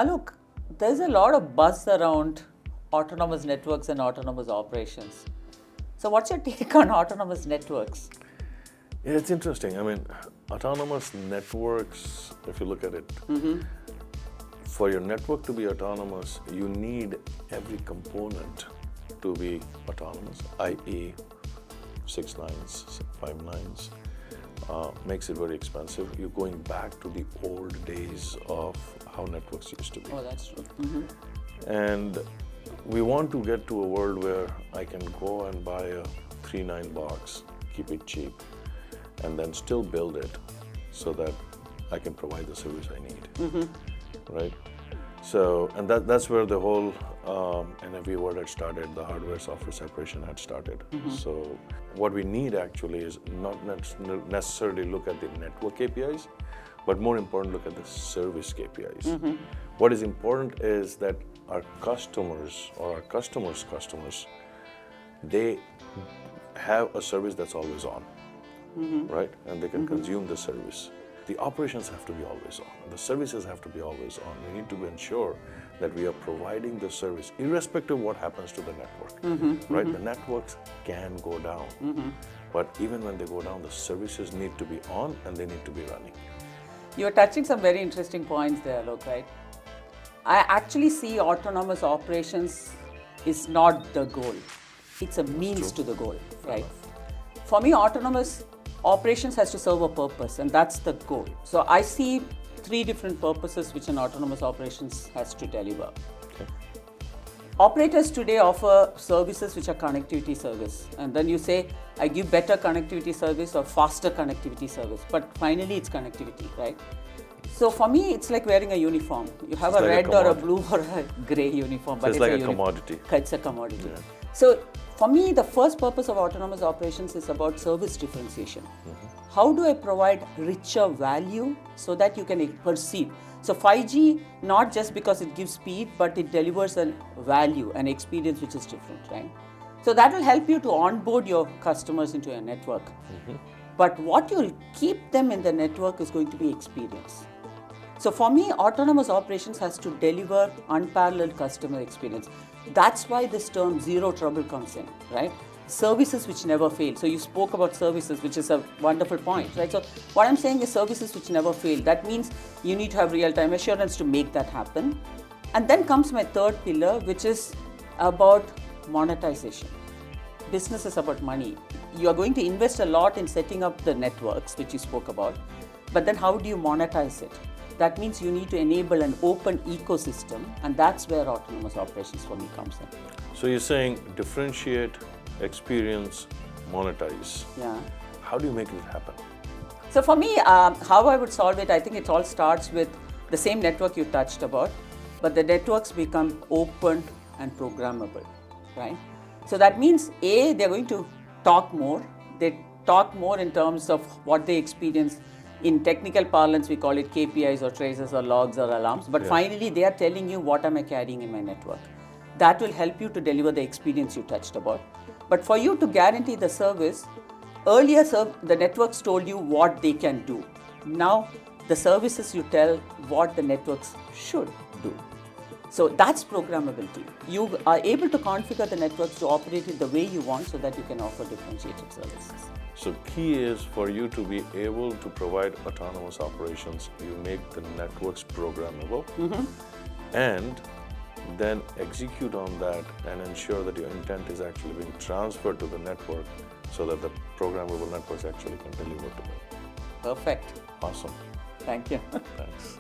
Alok, there's a lot of buzz around autonomous networks and autonomous operations. So what's your take on autonomous networks? Yeah, it's interesting. I mean, autonomous networks, if you look at it, for your network to be autonomous, you need every component to be autonomous, i.e. 6 nines, 5 nines. Makes it very expensive. You're going back to the old days of how networks used to be. Oh, that's true. And we want to get to a world where I can go and buy a 3-9 box, keep it cheap, and then still build it so that I can provide the service I need, right? So, and that's where the whole NFV word had started, the hardware-software separation had started. So what we need actually is not necessarily look at the network KPIs, but more important, look at the service KPIs. What is important is that our customers or our customers' customers, they have a service that's always on, right? And they can consume the service. The operations have to be always on. The services have to be always on. We need to ensure that we are providing the service irrespective of what happens to the network, right? The networks can go down, but even when they go down, the services need to be on and they need to be running. You're touching some very interesting points there, Alok, right? I actually see autonomous operations is not the goal. It's a means to the goal, right? For me, autonomous operations has to serve a purpose, and that's the goal. So I see 3 different purposes which an autonomous operations has to deliver. Okay. Operators today offer services which are connectivity service, and then you say, I give better connectivity service or faster connectivity service, but finally it's connectivity, right? So for me, it's like wearing a uniform. You have a red or a blue or a grey uniform, but it's like a commodity. It's a commodity. Yeah. So for me, the first purpose of autonomous operations is about service differentiation. How do I provide richer value so that you can perceive? So 5G, not just because it gives speed, but it delivers a value, an experience which is different, right? So that will help you to onboard your customers into your network. But what you'll keep them in the network is going to be experience. So for me, autonomous operations has to deliver unparalleled customer experience. That's why this term zero trouble comes in, right? Services which never fail. So you spoke about services, which is a wonderful point, right? So what I'm saying is services which never fail. That means you need to have real-time assurance to make that happen. And then comes my third pillar, which is about monetization. Business is about money. You are going to invest a lot in setting up the networks, which you spoke about, but then how do you monetize it? That means you need to enable an open ecosystem, and that's where autonomous operations for me comes in. So you're saying differentiate, experience, monetize. Yeah. How do you make it happen? So for me, how I would solve it, I think it all starts with the same network you touched about, but the networks become open and programmable, right? So that means A, they're going to talk more. They talk more in terms of what they experience. In technical parlance, we call it KPIs or traces or logs or alarms. But finally, they are telling you what am I carrying in my network. That will help you to deliver the experience you touched about. But for you to guarantee the service, earlier the networks told you what they can do. Now, the services you tell what the networks should do. So that's programmability. You are able to configure the networks to operate it the way you want so that you can offer differentiated services. So key is for you to be able to provide autonomous operations, you make the networks programmable and then execute on that and ensure that your intent is actually being transferred to the network so that the programmable networks actually can deliver to them. Perfect. Awesome. Thank you. Thanks.